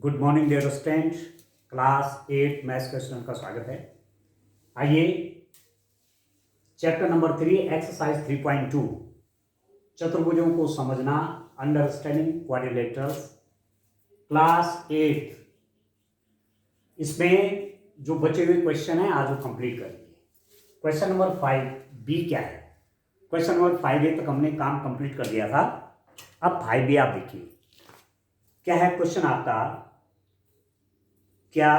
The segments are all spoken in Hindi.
Good morning dear student. Class 8 maths question का स्वागत है। आइए चैप्टर नंबर 3 एक्सरसाइज 3.2 चतुर्भुजों को समझना, अंडरस्टैंडिंग क्वाड्रिलेटरल्स, क्लास 8। इसमें जो बचे हुए क्वेश्चन हैं आज वो कंप्लीट करेंगे। क्वेश्चन नंबर 5 बी क्या है? क्वेश्चन नंबर 5A तक हमने काम कंप्लीट कर दिया था। अब 5B आप देखिए क्या है क्वेश्चन आपका। क्या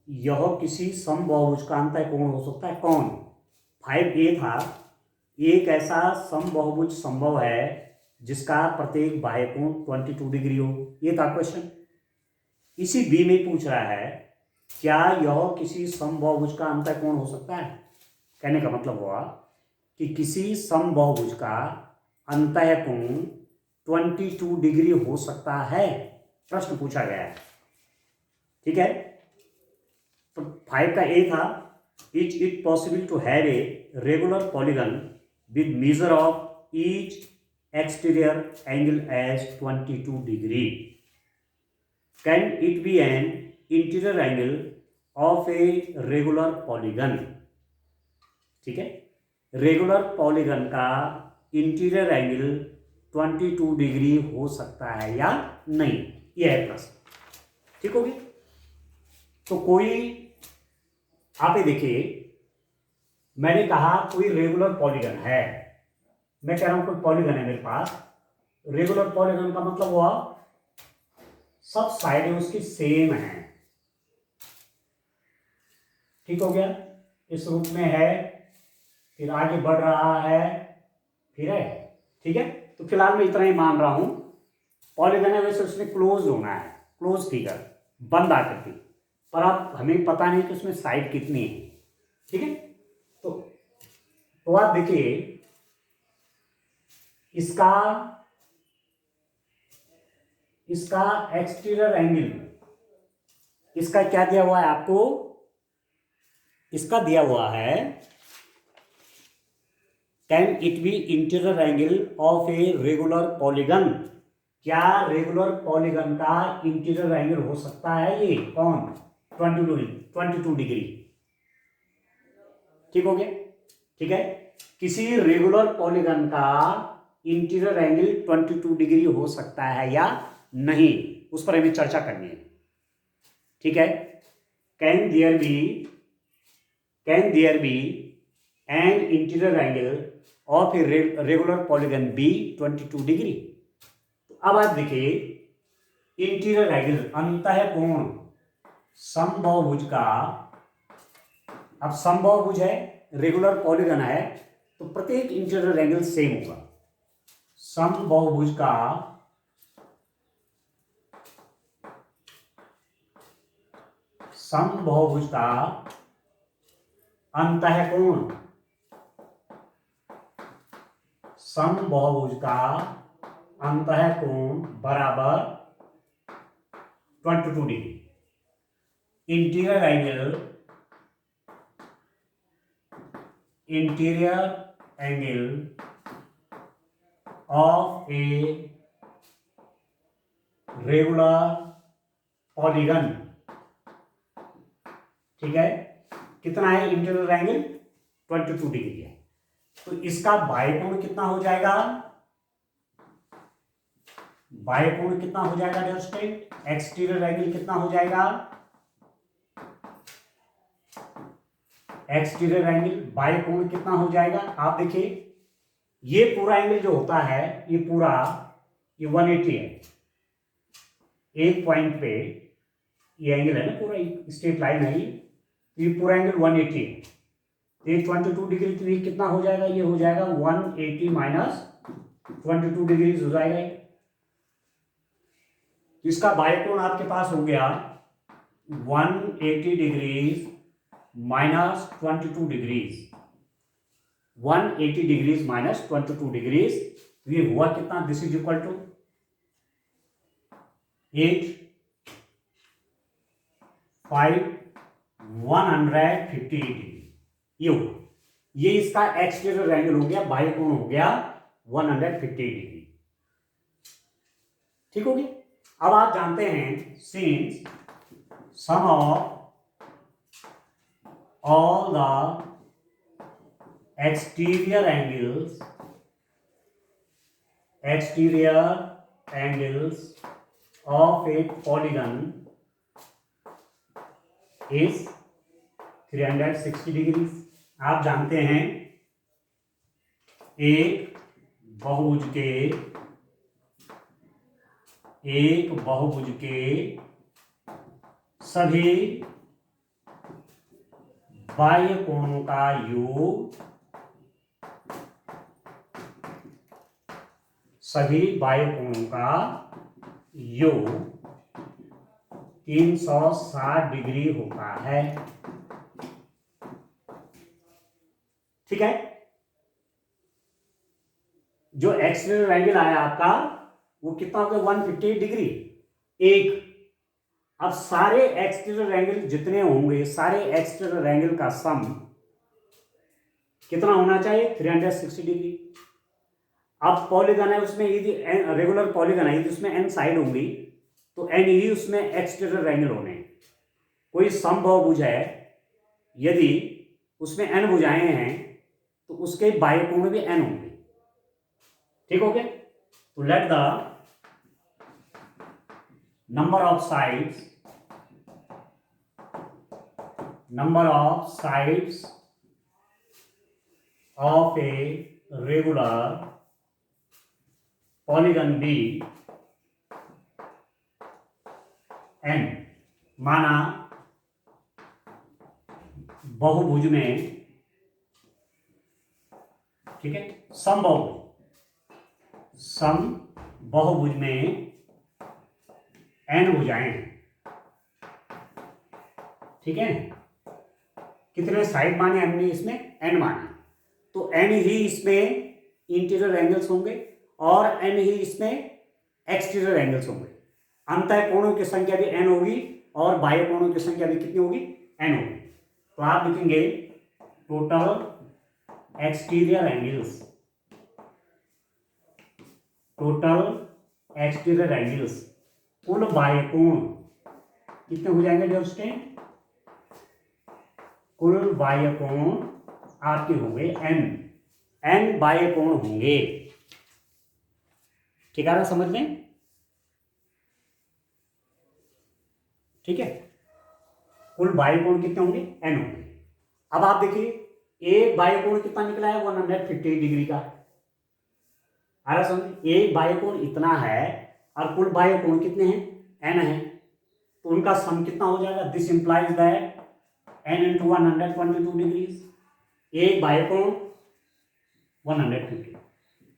यह किसी समबाहुभुज का अंतःकोण हो सकता है? कौन? 5A था, एक ऐसा समबाहुभुज संभव है जिसका प्रत्येक बाह्य कोण 22 डिग्री हो। ये था क्वेश्चन। इसी बी में पूछ रहा है क्या यह किसी समबाहुभुज का अंतःकोण हो सकता है। कहने का मतलब हुआ कि किसी समबाहुभुज का अंतःकोण 22 डिग्री हो सकता है, प्रश्न पूछा गया है। ठीक है, तो 5 का ए था, is it possible to have a regular polygon with measure of each exterior angle as 22 degree. Can it be an interior angle of a regular polygon. ठीक है, रेगुलर पॉलीगन का इंटीरियर एंगल 22 डिग्री हो सकता है या नहीं, यह है प्रश्न। ठीक होगी। तो कोई आप ये देखिए, मैंने कहा कोई रेगुलर पॉलीगन है, मैं कह रहा हूं कोई पॉलीगन है मेरे पास। रेगुलर पॉलीगन का मतलब हुआ सब साइडें उसकी सेम है। ठीक हो गया, इस रूप में है, फिर आगे बढ़ रहा है, फिर है। ठीक है, तो फिलहाल मैं इतना ही मान रहा हूं पॉलीगन है, वैसे उसमें क्लोज होना है, क्लोज फिगर, बंद आकृति, पर अब हमें पता नहीं कि उसमें साइड कितनी है। ठीक है, तो आप देखिए इसका एक्सटीरियर एंगल, इसका क्या दिया हुआ है आपको? इसका दिया हुआ है can it B interior angle of a regular polygon. क्या रेगुलर पॉलीगन का इंटीरियर एंगल हो सकता है? ये कौन? 22 डिग्री। ठीक हो गया। ठीक है, किसी रेगुलर पॉलीगन का इंटीरियर एंगल 22 डिग्री हो सकता है या नहीं, उस पर हमें चर्चा करनी है। ठीक है, can there be an interior angle of a regular polygon be 22 degree. तो अब आप देखिए इंटीरियर एंगल, अंतःकोण समबाहुभुज का, अब समबाहुभुज है, रेगुलर पॉलीगन है, तो प्रत्येक इंटीरियर एंगल सेम होगा। समबाहुभुज का अंतःकोण, समबाहुभुज का अंतःकोण बराबर 22 degree. Interior angle of a regular polygon. ठीक है, कितना है इंटीरियर एंगल? 22 डिग्री है। तो इसका बाह्य कोण कितना हो जाएगा? बाह्य कोण कितना हो जाएगा डियर स्टूडेंट? एक्सटीरियर एंगल कितना हो जाएगा? एक्सटीरियर एंगल बाह्य कोण कितना हो जाएगा? आप देखिए ये पूरा एंगल जो होता है, ये पूरा ये 180 है। एक पॉइंट पे ये एंगल है ना, पूरा स्ट्रेट लाइन है ये पूरा एंगल 180 है। तो ये 22 डिग्री, तो ये कितना हो जाएगा? ये हो जाएगा 180 माइनस 22 डिग्री हो जाएगा। तो इसका बाह्य कोण आपके पास हो गया 180 degrees minus 22 degrees, 180 degrees minus 22 degrees. तो ये हुआ कितना? This is equal to 8 5 150 degree. ये हुआ, ये इसका एक्सटीरियर एंगल हो गया, बाह्य कोण हो गया 150 डिग्री। ठीक होगी। अब आप जानते हैं since sum of all the exterior angles of a polygon is 360 degree. आप जानते हैं एक बहुभुज के सभी बाह्य कोणों का योग सभी बाह्य कोणों का योग 360 डिग्री होता है। ठीक है, जो एक्सटर्नल एंगल आया आपका वो कितना हो गया 150 डिग्री एक। अब सारे एक्सटर्नल एंगल जितने होंगे सारे एक्सटर्नल एंगल का सम कितना होना चाहिए 360 डिग्री। अब पॉलीगन है उसमें यदि रेगुलर पॉलीगन है यदि उसमें एन साइड होंगी तो एन ही उसमें एक्सटर्नल एंगल होने। कोई समबाहुभुज है यदि उसमें एन भुजाएं हैं तो उसके बाह्य कोण भी एन होंगे। ठीक हो गया, तो let the number of sides of a regular polygon B n। माना बहुभुज में, ठीक है, समबाहुभुज में एन भुजाएं हैं। ठीक है, कितने साइड माने हमने इसमें एन माने, तो एन ही इसमें इंटीरियर एंगल्स होंगे और एन ही इसमें एक्सटीरियर एंगल्स होंगे। अंतः कोणों की संख्या भी एन होगी और बाह्य कोणों की संख्या भी कितनी होगी एन होगी। तो आप लिखेंगे टोटल एक्सटीरियर एंगल्स कुल बाह्य कोण कितने हो जाएंगे डियर स्टूडेंट, कुल बाह्य कोण आपके होंगे एन बाह्य कोण होंगे। ठीक है ना, समझ में? ठीक है, कुल बाह्य कोण कितने होंगे एन होंगे। अब आप देखिए एक बाह्य कोण कितना निकला है 150 डिग्री का। आ रहा समझ, एक बाह्य कोण इतना है और कुल बाह्य कोण कितने हैं एन है, तो उनका सम कितना हो जाएगा। This implies that n into 122 degrees. एक बाह्य कोण 150,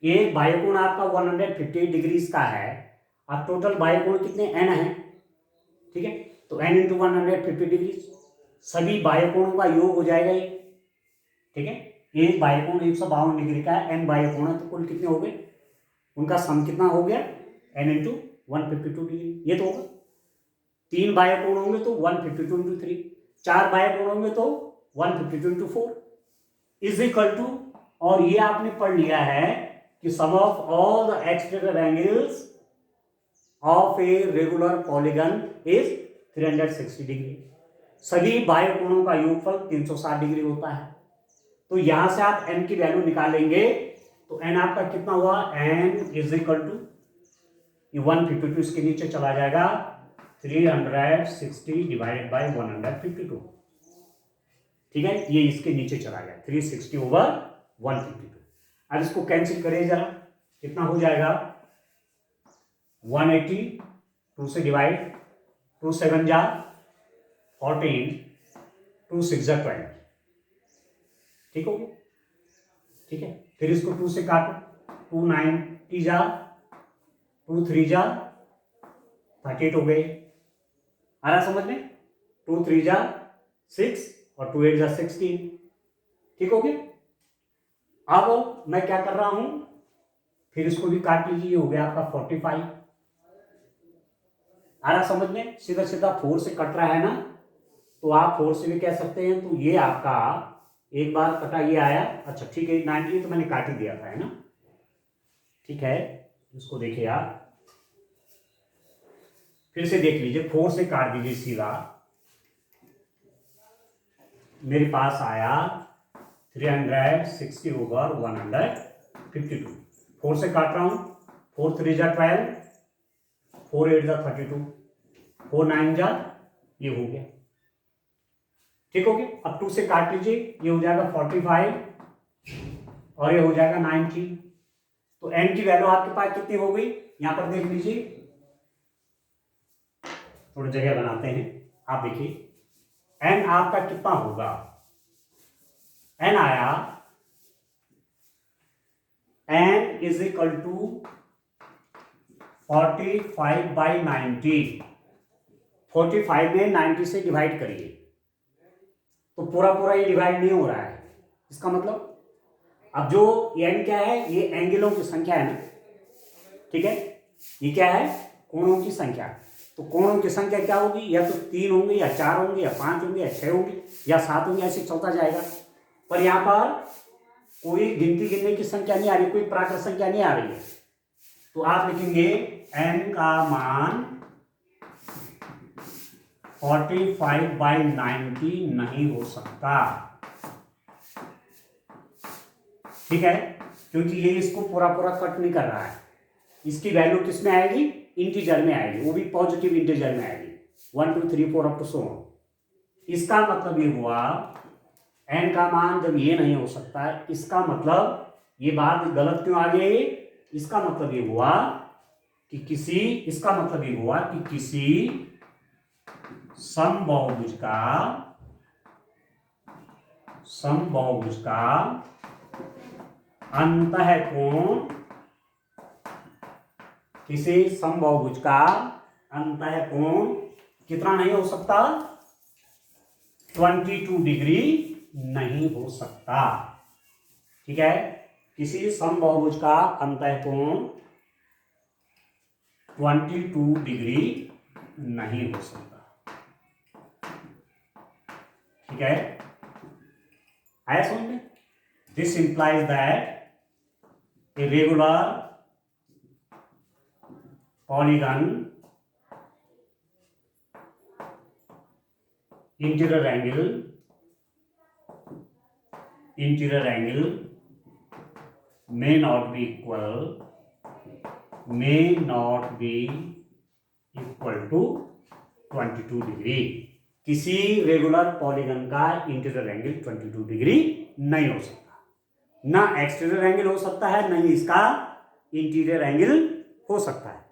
एक बाह्य कोण आपका 150 डिग्रीज का है और टोटल बाह्य कोण कितने n है। ठीक है, तो n into 150 डिग्रीज सभी बाह्य कोणों का योग हो जाएगा ये। ठीक है, एक बाह्य कोण 152 डिग्री का है, n बाह्य कोण है तो कुल कितने हो गए, उनका सम कितना हो गया n into 152 डिग्री। ये तो होगा, तीन बाह्य कोण होंगे तो 152 into 3, चार बाह्य कोण होंगे तो 152 into 4 इज इक्वल टू, और ये आपने पढ़ लिया है कि sum of all the exterior angles of a regular polygon is 360 degree. सभी बाह्य कोणों का योगफल 360 डिग्री होता है। तो यहां से आप n की वैल्यू निकालेंगे तो n आपका कितना हुआ, n इज इक्वल टू 152 इसके नीचे चला जाएगा 360 डिवाइडेड बाय 152। ठीक है, ये इसके नीचे चला गया 360 ओवर 152। अब इसको कैंसिल करिए जरा, कितना हो जाएगा 180, 2 से डिवाइड, 2 7 जा 14, 2 6 जा 12। ठीक हो गया, ठीक है, फिर इसको 2 से काटो, 2 9 जा, 2 3 जा 38 हो गए। आ रहा समझ में, 2 3 जा 6 और 2 8 जा 16। ठीक हो गया। अब मैं क्या कर रहा हूं, फिर इसको भी काट लीजिए, हो गया आपका 45। आ रहा समझ में, सीधा सीधा 4 से कट रहा है ना, तो आप 4 से भी कह सकते हैं। तो ये आपका एक बार कटा ये आया, अच्छा ठीक है 90 तो मैंने काट ही दिया था, है ना। ठीक है, इसको देखिए आप, फिर से देख लीजिए, 4 से काट दीजिए सीधा, मेरे पास आया 360/152। 4 से काट रहा हूं, 4 3 जा 12, 4 8 जा 32, 4 9 जा, ये हो गया, ठीक हो गया। अब 2 से काट लीजिए, ये हो जाएगा 45 और ये हो जाएगा 90। तो n की वैल्यू आपके पास कितनी हो गई, यहां पर देख लीजिए, थोड़ी जगह बनाते हैं, आप देखिए n आपका कितना होगा, n आया n इज इक्वल टू 45/90। 45 में 90 से डिवाइड करिए तो पूरा पूरा ये डिवाइड नहीं हो रहा है, इसका मतलब अब जो n क्या है, ये एंगलों की संख्या है ना, ठीक है, ये क्या है, कोणों की संख्या। तो कोणों की संख्या क्या होगी, या तो 3 होंगे या 4 होंगे या 5 होंगे या 6 होंगे या 7 होंगे, ऐसे चलता जाएगा। पर यहाँ पर कोई गिनती गिनने की संख्या नहीं आ रही, कोई प्राकृत संख्या नहीं आ रही है। तो आप लिखेंगे n का मान 45/90 नहीं हो सकता, ठीक है, क्योंकि ये इसको पूरा पूरा कट नहीं कर रहा है। इसकी वैल्यू किस में आएगी, इंटीजर में आएगी, वो भी पॉजिटिव इंटीजर में आएगी, 1 2 3 4 अप टू सो ऑन। इसका मतलब ये हुआ n का मान जब ये नहीं हो सकता है, इसका मतलब ये बात गलत क्यों आ गई, इसका मतलब ये हुआ कि किसी समबाहुभुज का अंतःकोण, किसी समबाहुभुज का अंतःकोण कितना नहीं हो सकता, 22 डिग्री नहीं हो सकता, ठीक है, किसी समबाहुभुज का अंतःकोण 22 डिग्री नहीं हो सकता, ठीक है, आया समझ में। This implies that A regular polygon interior angle may not be equal to 22 degree. किसी रेगुलर पॉलीगन का इंटीरियर एंगल 22 डिग्री नहीं हो सकता, ना एक्सटीरियर एंगल हो सकता है, नहीं इसका इंटीरियर एंगल हो सकता है।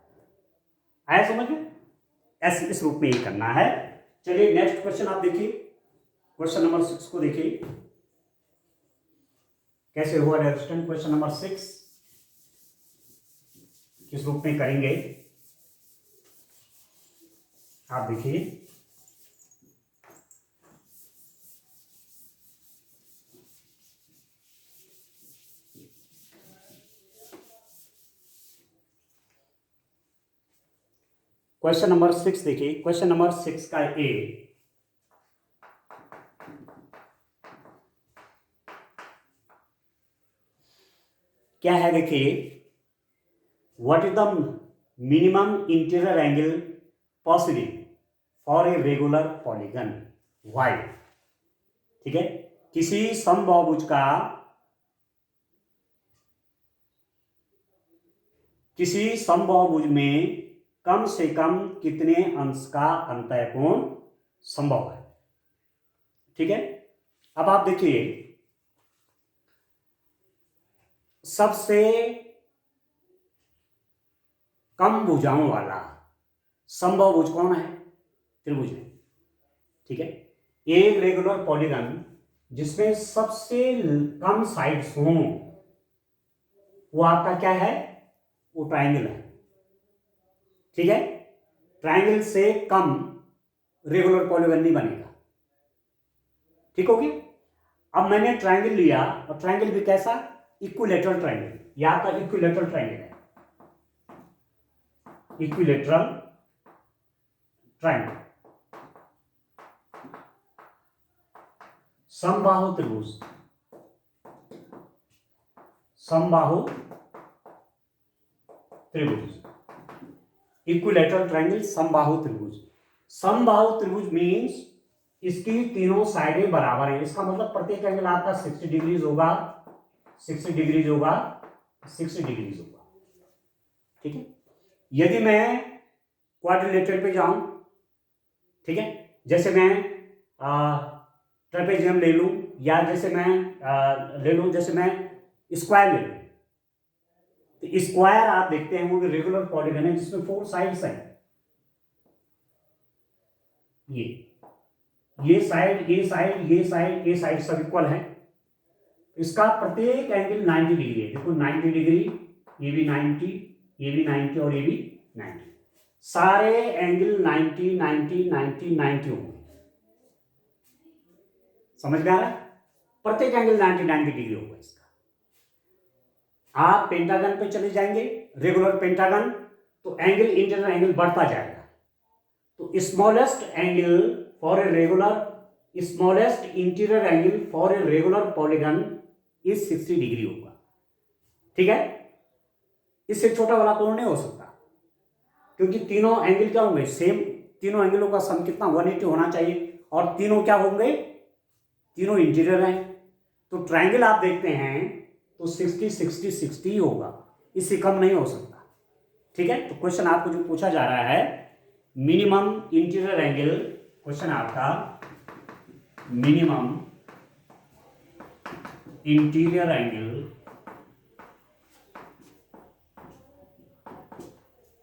आया समझ में, ऐसे इस रूप में ही करना है। चलिए नेक्स्ट क्वेश्चन आप देखिए, क्वेश्चन नंबर 6 को देखिए कैसे हुआ रेजिस्टेंस। क्वेश्चन नंबर 6 किस रूप में करेंगे आप देखिए, क्वेश्चन नंबर 6 देखिए, क्वेश्चन नंबर 6 का ए, क्या है देखिए, what is the minimum interior angle possible for a regular polygon why, ठीक है, किसी समबाहुभुज का, किसी समबाहुभुज में कम से कम कितने अंश का अंतःकोण संभव है, ठीक है। अब आप देखिए, सबसे कम भुजाओं वाला समबाहुभुज कौन है, त्रिभुज है, ठीक है। एक रेगुलर पॉलीगन जिसमें सबसे कम साइड्स हों वो आपका क्या है, वो ट्राइंगल है, ठीक है। ट्राइंगल से कम रेगुलर पॉलीगन नहीं बनेगा, ठीक हो गया। अब मैंने ट्राइंगल लिया और ट्राइंगल भी कैसा, इक्विलेटरल ट्राइंगल, यहां पर इक्विलेटरल ट्राइंगल है, इक्विलेटरल ट्राइंगल, समबाहु त्रिभुज, समबाहु त्रिभुज, इक्विलैटरल ट्रायंगल, समबाहु त्रिभुज। समबाहु त्रिभुज मीन्स इसकी तीनों साइडें बराबर हैं। इसका मतलब प्रत्येक एंगल आपका 60 डिग्रीज होगा, 60 डिग्रीज होगा, 60 डिग्रीज होगा। ठीक है। यदि मैं क्वाड्रिलेटरल पे जाऊं, ठीक है, जैसे मैं ट्रेपेजियम ले लूं, या जैसे मैं ले लूं, जैसे मैं स्क्वायर ले लूं, तो स्क्वायर आप देखते हैं वो भी रेगुलर पॉलीगन है जिसमें 4 साइड्स हैं। ये साइड, ये साइड, ये साइड, ये साइड सब इक्वल है। इसका प्रत्येक एंगल 90 डिग्री है। देखो 90 डिग्री, ये भी 90, ये भी 90 और ये भी 90। सारे एंगल 90 90 90 90 होंगे। समझ में आ रहा है? प्रत्येक एंगल 90 90 डिग्री होगा इसका। आप पेंटागन पे चले जाएंगे, रेगुलर पेंटागन, तो एंगल, इंटरनल एंगल बढ़ता जाएगा। तो smallest angle for a regular, smallest interior angle for a regular polygon is 60 degree होगा। ठीक है। इससे छोटा वाला कोण नहीं हो सकता, क्योंकि तीनों एंगल क्या होंगे, सेम। तीनों एंगलों का सम कितना, 180 होना चाहिए, और तीनों क्या होंगे, तीनों इंटीरियर हैं। तो ट्रायंगल आप देखते हैं तो 60 60 60 ही होगा, इससे कम नहीं हो सकता। ठीक है। तो क्वेश्चन आपको जो पूछा जा रहा है, मिनिमम इंटीरियर एंगल, क्वेश्चन आपका minimum interior angle,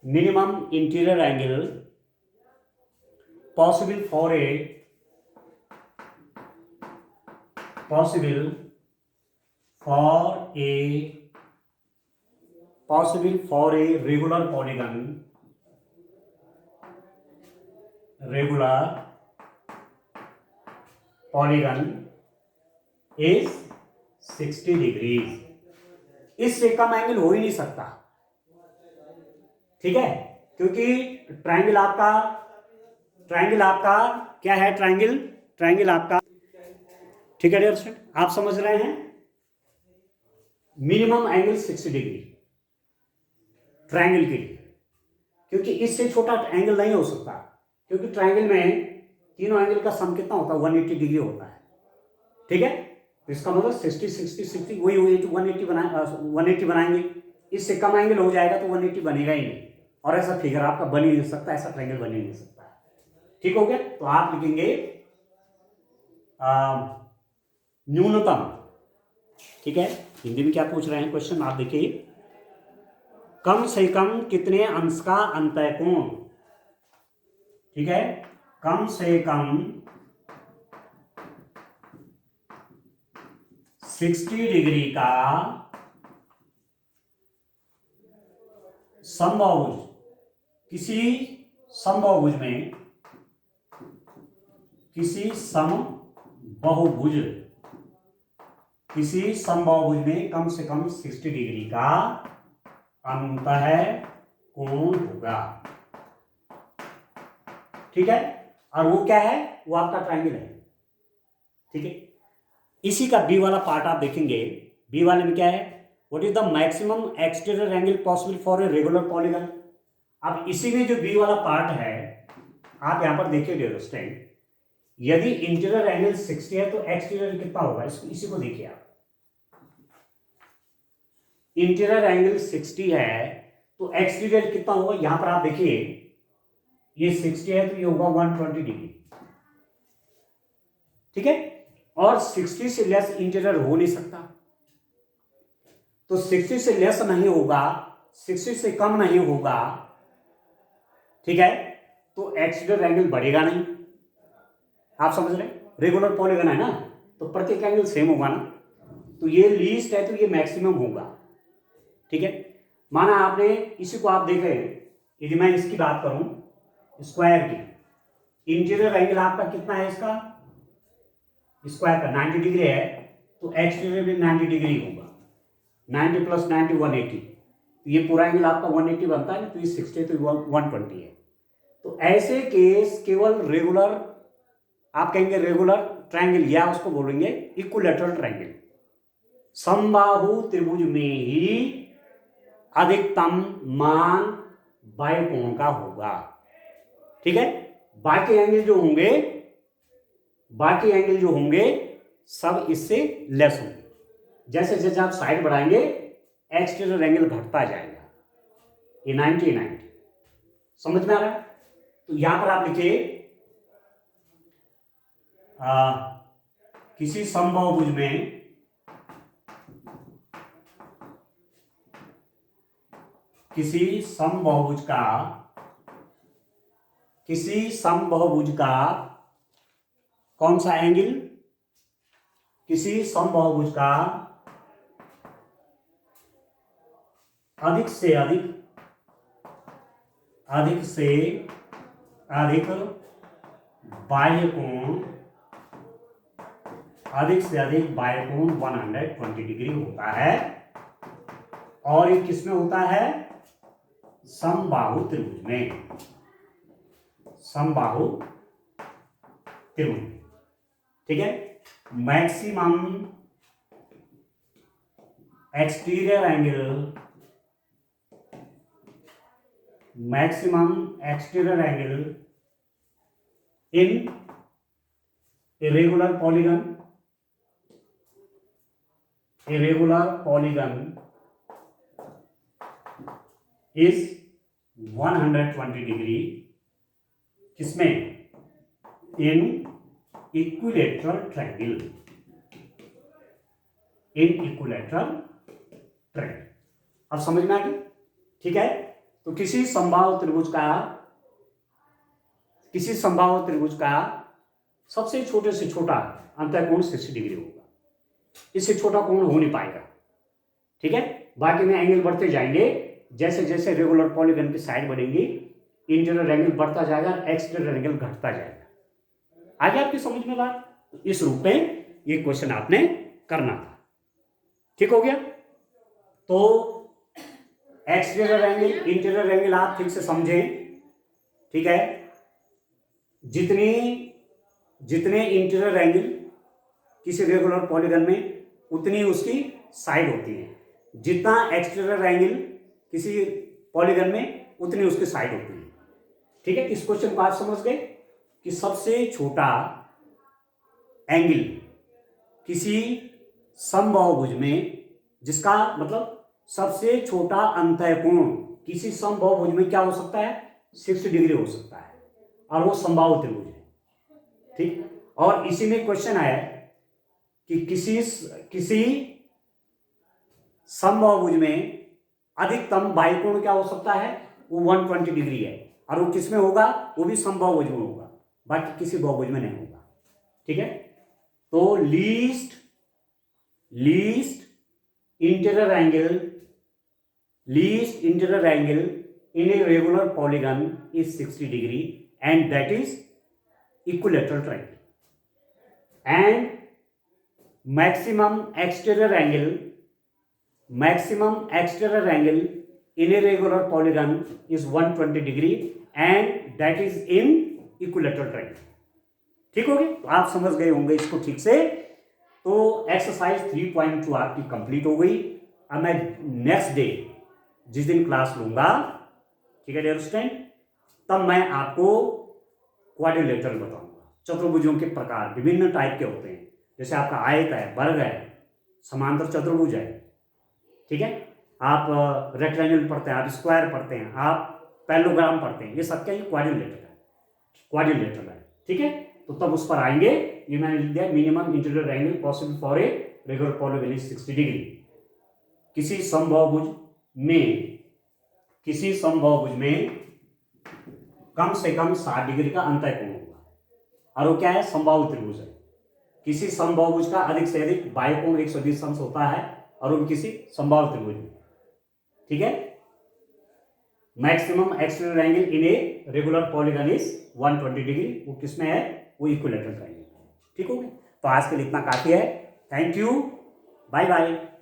minimum interior angle possible for a regular polygon, is 60 degrees. इससे कम एंगल हो ही नहीं सकता। ठीक है। क्योंकि ट्रायंगल आपका क्या है, ट्रायंगल आपका, ठीक है डियर स्टूडेंट, आप समझ रहे हैं। मिनिमम एंगल 60 डिग्री ट्रायंगल के लिए, क्योंकि इससे छोटा एंगल नहीं हो सकता। क्योंकि ट्रायंगल में तीनों एंगल का सम कितना होता है, 180 डिग्री होता है। ठीक है। तो इसका मतलब 60 60 60 वही 180 बनाएंगे। इससे कम एंगल हो जाएगा तो 180 बनेगा ही नहीं, और ऐसा फिगर आपका बन ही नहीं सकता, ऐसा ट्रायंगल बन ही नहीं सकता। ठीक हो गया। तो आप लिखेंगे न्यूनतम। ठीक है। हिंदी में क्या पूछ रहे हैं क्वेश्चन, आप देखिए, कम से कम कितने अंश का अंतः कोण। ठीक है। कम से कम 60 डिग्री का समबाहुभुज, किसी समबाहुभुज में, किसी समबाहुभुज में कम से कम 60 डिग्री का अंतः कोण होगा। ठीक है। और वो क्या है, वो आपका ट्रायंगल है। ठीक है। इसी का बी वाला पार्ट आप देखेंगे। बी वाले में क्या है, what is the maximum exterior angle possible for a regular polygon. अब इसी में जो बी वाला पार्ट है, आप यहां पर देखिए डियर स्टूडेंट, यदि इंटीरियर एंगल 60 है तो एक्सटीरियर कितना होगा, इसी को देखिए आप। इंटीरियर एंगल 60 है तो एक्सटीरियर कितना होगा, यहां पर आप देखिए, ये 60 है तो ये होगा 120 डिग्री। ठीक है। और 60 से लेस इंटीरियर हो नहीं सकता, तो 60 से लेस नहीं होगा, 60 से कम नहीं होगा। ठीक है। तो एक्सटीरियर एंगल बढ़ेगा नहीं। आप समझ रहे, रेगुलर पॉलीगन है ना, तो प्रत्येक एंगल सेम होगा ना, तो ये लीस्ट है तो ये मैक्सिमम होगा। ठीक है। माना आपने इसी को आप देख रहे हैं, यदि मैं इसकी बात करूं स्क्वायर की, इंटीरियर एंगल आपका कितना है, इसका स्क्वायर का 90 डिग्री है, तो एक्सटीरियर भी 90 डिग्री होगा। 90 प्लस 90 180, तो ये पूरा एंगल आपका 180 बनता है, तो ये 60 तो 120 है। तो ऐसे केस केवल रेगुलर, आप कहेंगे रेगुलर ट्रायंगल, या उसको बोलेंगे इक्विलैटरल ट्रायंगल, समबाहु त्रिभुज में ही अधिकतम मान बाह्यकोण का होगा। ठीक है, बाकी एंगल जो होंगे सब इससे लेस होंगे। जैसे जैसे आप साइड बढ़ाएंगे एक्सटीरियर एंगल घटता जाएगा। ये 90 समझ में आ रहा है? तो यहां पर आप लिखिए किसी समबाहुभुज में किसी समबाहुभुज का कौन सा एंगल? किसी समबाहुभुज का अधिक से अधिक बाह्य कोण 120 डिग्री होता है। और ये किसमें होता है? समबाहु त्रिभुज में। ठीक है, maximum exterior angle in irregular polygon is 120 degree. किसमें? इन इक्विलैटरल ट्रायंगल। अब समझ में आ गया? ठीक है, तो किसी समबाहु त्रिभुज का सबसे छोटे से छोटा अंतःकोण 60 डिग्री होगा। इससे छोटा कोण हो नहीं पाएगा। ठीक है, बाकी में एंगल बढ़ते जाएंगे। जैसे जैसे रेगुलर पॉलीगन की साइड बढ़ेंगी इंटीरियर एंगल बढ़ता जाएगा, एक्सटीरियर एंगल घटता जाएगा। आगे आपकी समझ में बात? इस रूप में ये क्वेश्चन आपने करना था। ठीक हो गया? तो एक्सटीरियर एंगल, इंटीरियर एंगल आप ठीक से समझें। ठीक है, जितने इंटीरियर एंगल किसी रेगुलर पॉलीगन में उतनी उसकी साइड होती है। जितना एक्सटीरियर एंगल किसी पॉलीगन में उतनी उसकी साइड होती है। ठीक है, इस क्वेश्चन को आप समझ गए कि सबसे छोटा एंगल किसी समबाहुभुज में, जिसका मतलब सबसे छोटा अंतःकोण किसी समबाहुभुज में क्या हो सकता है? 60 डिग्री हो सकता है, और वो समबाहु त्रिभुज है। ठीक, और इसी में क्वेश्चन आया कि किसी समबाहुभुज में अधिकतम बाह्यकोण क्या हो सकता है? वो 120 डिग्री है, और वो किसमें होगा? वो भी समबाहुभुज में होगा, बाकी किसी बहुभुज में नहीं होगा। ठीक है, तो least interior angle in a regular polygon is 60 degree, and that is equilateral triangle. And maximum exterior angle in a regular polygon is 120 degree, and that is in equilateral triangle. ठीक हो गया? तो आप समझ गए होंगे इसको ठीक से। तो एक्सरसाइज 3.2 आपकी कंप्लीट हो गई। अब मैं नेक्स्ट डे जिस दिन क्लास लूंगा, ठीक है डियर स्टूडेंट, तब मैं आपको क्वाड्रिलेटरल बताऊंगा। चतुर्भुजों के प्रकार विभिन्न टाइप के होते हैं। जैसे आपका आयत है, वर्ग है, समांतर चतुर्भुज है। ठीक है, आप रेक्टेंगल पढ़ते हैं, आप स्क्वायर पढ़ते हैं, आप पैरेललोग्राम पढ़ते हैं, ये सब क्या क्वाड्रिलेटरल है। ठीक है, तो तब उस पर आएंगे। ये मैंने लिख दिया, minimum interior angle possible for a regular polygon is 60 degree. किसी समबाहुभुज में कम से कम 60 डिग्री का अंतःकोण होगा, और वो क्या है? समबाहु त्रिभुज है। किसी समबाहुभुज का अधिक से अधिक बाह्यकोण 120 अंश होता है, और वो किसी समबाहु त्रिभुज में। ठीक है, maximum exterior angle in A regular polygon is 120 degree. वो किसमें है? वो इक्विलैटरल ट्रायंगल। ठीक हो गया? तो आज के लिए इतना काफी है। Thank you, bye bye.